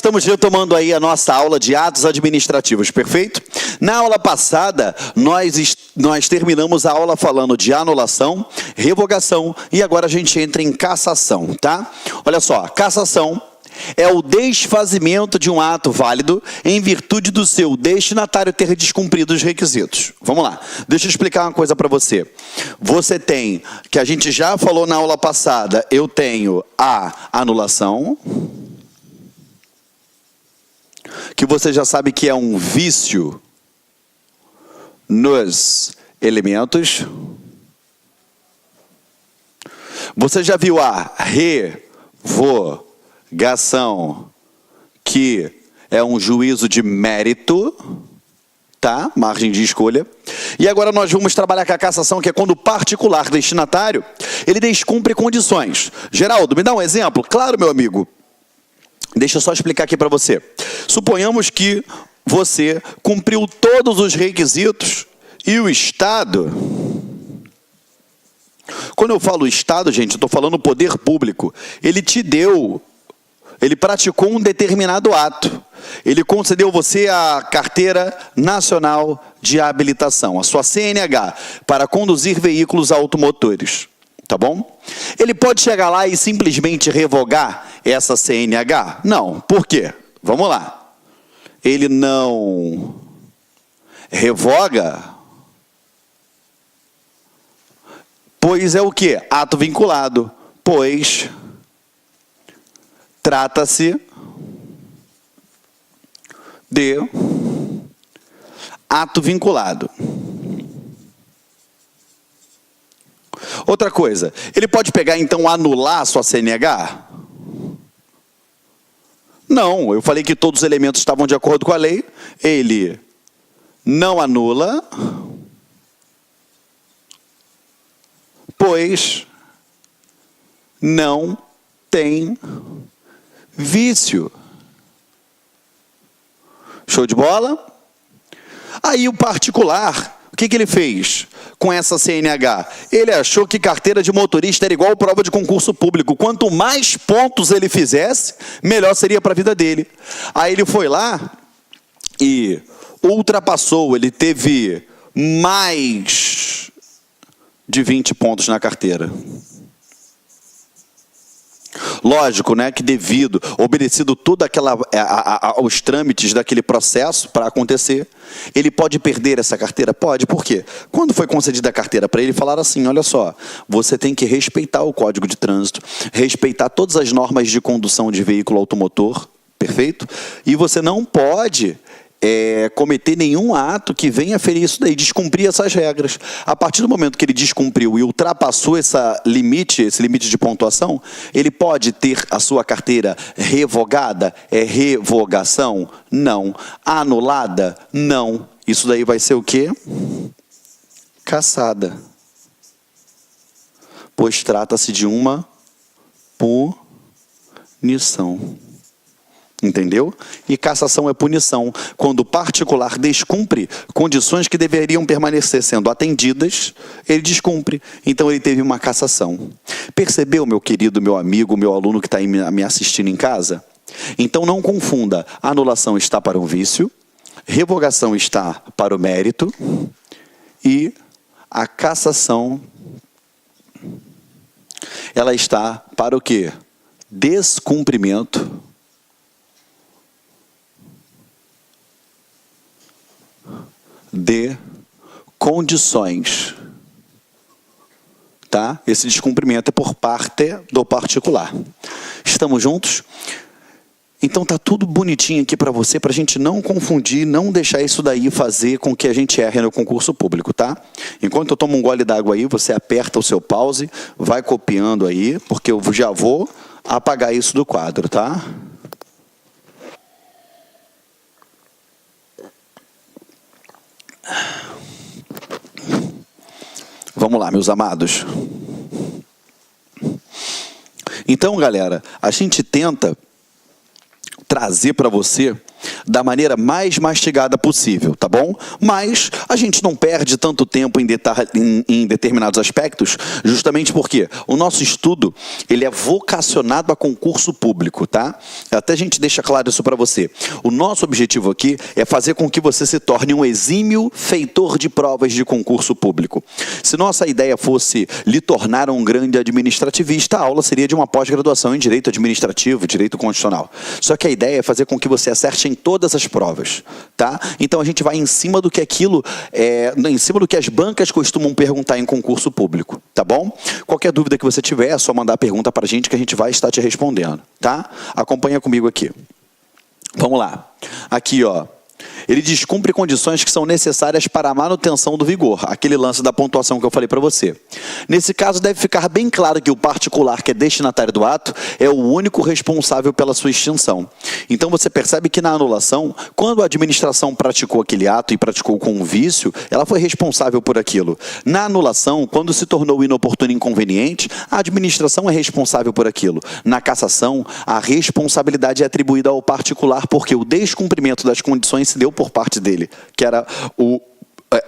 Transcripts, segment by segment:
Estamos retomando aí a nossa aula de atos administrativos, perfeito? Na aula passada, nós terminamos a aula falando de anulação, revogação e agora a gente entra em cassação, tá? Olha só, cassação é o desfazimento de um ato válido em virtude do seu destinatário ter descumprido os requisitos. Vamos lá, deixa eu explicar uma coisa para você. Você tem, que a gente já falou na aula passada, eu tenho a anulação, que você já sabe que é um vício nos elementos. Você já viu a revogação, que é um juízo de mérito, tá? Margem de escolha. E agora nós vamos trabalhar com a cassação, que é quando o particular destinatário, ele descumpre condições. Geraldo, me dá um exemplo? Claro, meu amigo. Deixa eu só explicar aqui para você. Suponhamos que você cumpriu todos os requisitos e o Estado... Quando eu falo Estado, gente, eu estou falando poder público. Ele te deu, ele praticou um determinado ato. Ele concedeu você a Carteira Nacional de Habilitação, a sua CNH, para conduzir veículos automotores. Tá bom? Ele pode chegar lá e simplesmente revogar essa CNH? Não. Por quê? Vamos lá. Ele não revoga, pois é o quê? Ato vinculado. Pois trata-se de ato vinculado. Outra coisa, ele pode pegar então anular a sua CNH? Não, eu falei que todos os elementos estavam de acordo com a lei. Ele não anula, pois não tem vício. Show de bola? Aí o particular, o que ele fez com essa CNH? Ele achou que carteira de motorista era igual prova de concurso público. Quanto mais pontos ele fizesse, melhor seria para a vida dele. Aí ele foi lá e ultrapassou, ele teve mais de 20 pontos na carteira. Lógico, né, que devido, obedecido toda aos trâmites daquele processo para acontecer, ele pode perder essa carteira? Pode. Por quê? Quando foi concedida a carteira para ele, falaram assim, olha só, você tem que respeitar o Código de Trânsito, respeitar todas as normas de condução de veículo automotor, perfeito? E você não pode cometer nenhum ato que venha ferir isso daí, descumprir essas regras. A partir do momento que ele descumpriu e ultrapassou esse limite de pontuação, ele pode ter a sua carteira revogada? É revogação? Não. Anulada? Não. Isso daí vai ser o quê? Cassada. Pois trata-se de uma punição. Entendeu? E cassação é punição, quando o particular descumpre condições que deveriam permanecer sendo atendidas, ele descumpre. Então ele teve uma cassação. Percebeu, meu querido, meu amigo, meu aluno que está aí me assistindo em casa? Então não confunda, a anulação está para um vício, revogação está para o mérito e a cassação, ela está para o quê? Descumprimento de condições, tá? Esse descumprimento é por parte do particular. Estamos juntos? Então tá tudo bonitinho aqui para você, para a gente não confundir, não deixar isso daí fazer com que a gente erre no concurso público, tá? Enquanto eu tomo um gole d'água aí, você aperta o seu pause, vai copiando aí, porque eu já vou apagar isso do quadro, tá? Vamos lá, meus amados. Então, galera, a gente tenta trazer para você da maneira mais mastigada possível, tá bom? Mas a gente não perde tanto tempo em determinados aspectos, justamente porque o nosso estudo, ele é vocacionado a concurso público, tá? Até a gente deixa claro isso para você. O nosso objetivo aqui é fazer com que você se torne um exímio feitor de provas de concurso público. Se nossa ideia fosse lhe tornar um grande administrativista, a aula seria de uma pós-graduação em Direito Administrativo, Direito Constitucional. Só que a ideia é fazer com que você acerte em todas as provas, tá? Então a gente vai em cima do que em cima do que as bancas costumam perguntar em concurso público, tá bom? Qualquer dúvida que você tiver, é só mandar a pergunta para a gente que a gente vai estar te respondendo, tá? Acompanha comigo aqui. Vamos lá. Aqui, ó. Ele descumpre condições que são necessárias para a manutenção do vigor, aquele lance da pontuação que eu falei para você. Nesse caso, deve ficar bem claro que o particular que é destinatário do ato é o único responsável pela sua extinção. Então você percebe que na anulação, quando a administração praticou aquele ato e praticou com um vício, ela foi responsável por aquilo. Na anulação, quando se tornou inoportuno e inconveniente, a administração é responsável por aquilo. Na cassação, a responsabilidade é atribuída ao particular porque o descumprimento das condições se deu por parte dele, que era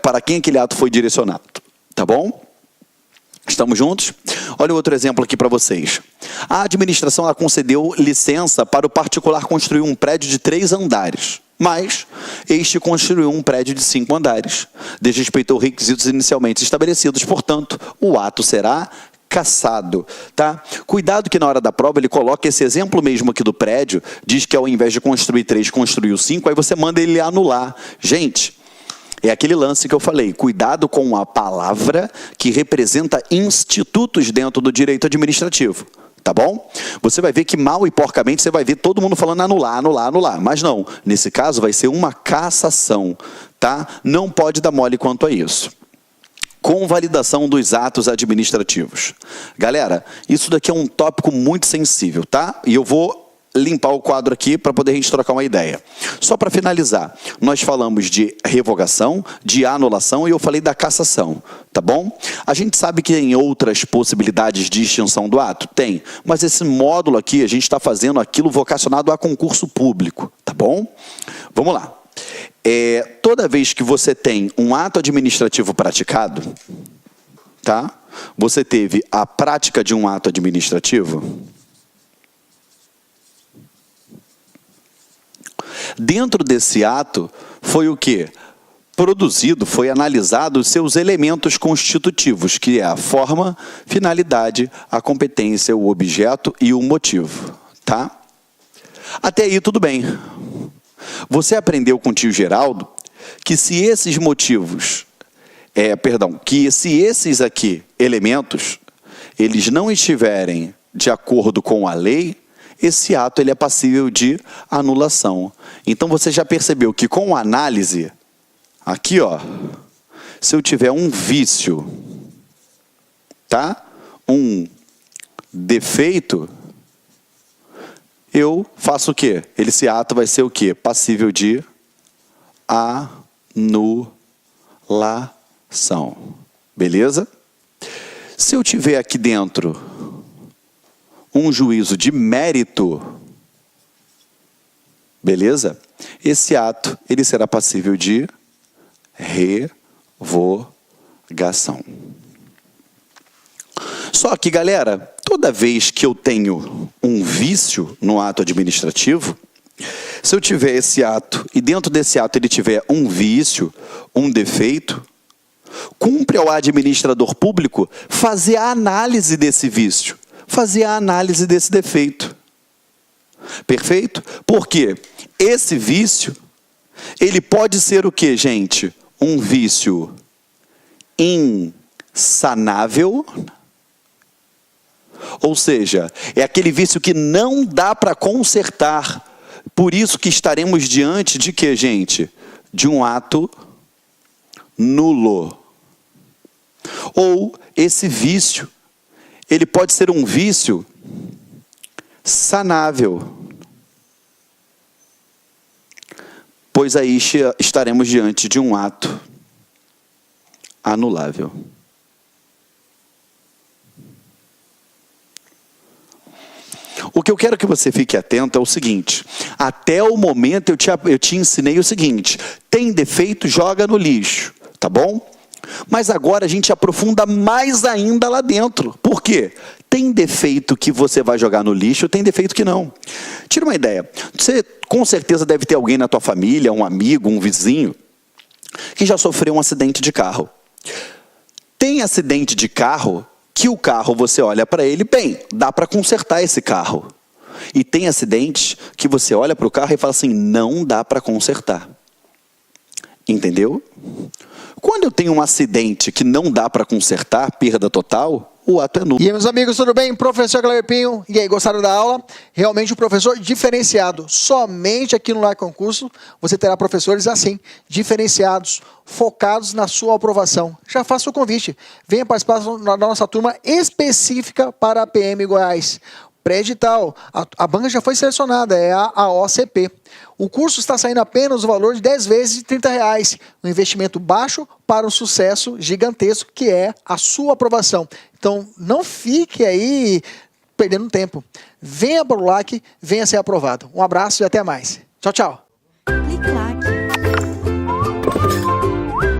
para quem aquele ato foi direcionado. Tá bom? Estamos juntos? Olha outro exemplo aqui para vocês. A administração ela concedeu licença para o particular construir um prédio de 3 andares, mas este construiu um prédio de 5 andares. Desrespeitou requisitos inicialmente estabelecidos, portanto, o ato será cassado, tá? Cuidado que na hora da prova ele coloca esse exemplo mesmo aqui do prédio, diz que ao invés de construir 3, construiu 5, aí você manda ele anular. Gente, é aquele lance que eu falei, cuidado com a palavra que representa institutos dentro do direito administrativo, tá bom? Você vai ver que mal e porcamente você vai ver todo mundo falando anular, anular, anular, mas não, nesse caso vai ser uma cassação, tá? Não pode dar mole quanto a isso. Convalidação dos atos administrativos. Galera, isso daqui é um tópico muito sensível, tá? E eu vou limpar o quadro aqui para poder a gente trocar uma ideia. Só para finalizar, nós falamos de revogação, de anulação e eu falei da cassação, tá bom? A gente sabe que tem outras possibilidades de extinção do ato? Tem, mas esse módulo aqui, a gente está fazendo aquilo vocacionado a concurso público, tá bom? Vamos lá. Toda vez que você tem um ato administrativo praticado, tá? Você teve a prática de um ato administrativo. Dentro desse ato, foi o quê? Produzido, foi analisado os seus elementos constitutivos, que é a forma, finalidade, a competência, o objeto e o motivo, tá? Até aí tudo bem. Você aprendeu com o tio Geraldo que se esses motivos, que se esses aqui elementos, eles não estiverem de acordo com a lei, esse ato ele é passível de anulação. Então você já percebeu que com a análise, aqui ó, se eu tiver um vício, tá? Um defeito, eu faço o quê? Esse ato vai ser o quê? Passível de anulação. Beleza? Se eu tiver aqui dentro um juízo de mérito, beleza? Esse ato, ele será passível de revogação. Só que, galera, toda vez que eu tenho um vício no ato administrativo, se eu tiver esse ato e dentro desse ato ele tiver um vício, um defeito, cumpre ao administrador público fazer a análise desse vício, fazer a análise desse defeito. Perfeito? Porque esse vício, ele pode ser o quê, gente? Um vício insanável. Ou seja, é aquele vício que não dá para consertar. Por isso que estaremos diante de quê, gente? De um ato nulo. Ou esse vício, ele pode ser um vício sanável. Pois aí estaremos diante de um ato anulável. O que que eu quero que você fique atento é o seguinte: até o momento eu te ensinei o seguinte: tem defeito, joga no lixo, tá bom? Mas agora a gente aprofunda mais ainda lá dentro. Por quê? Tem defeito que você vai jogar no lixo, tem defeito que não. Tira uma ideia. Você com certeza deve ter alguém na tua família, um amigo, um vizinho, que já sofreu um acidente de carro. Tem acidente de carro que o carro você olha para ele, bem, dá para consertar esse carro. E tem acidentes que você olha para o carro e fala assim, não dá para consertar. Entendeu? Quando eu tenho um acidente que não dá para consertar, perda total, o ato é nulo. E aí, meus amigos, tudo bem? Professor Cleber Pinho. E aí, gostaram da aula? Realmente um professor diferenciado. Somente aqui no Lar Concurso você terá professores assim, diferenciados, focados na sua aprovação. Já faça o convite. Venha participar da nossa turma específica para a PM Goiás. Pré-edital, a banca já foi selecionada, é a OCP. O curso está saindo apenas o valor de 10 vezes de R$30. Um investimento baixo para um sucesso gigantesco, que é a sua aprovação. Então, não fique aí perdendo tempo. Venha para o LAC, venha ser aprovado. Um abraço e até mais. Tchau, tchau. Clique lá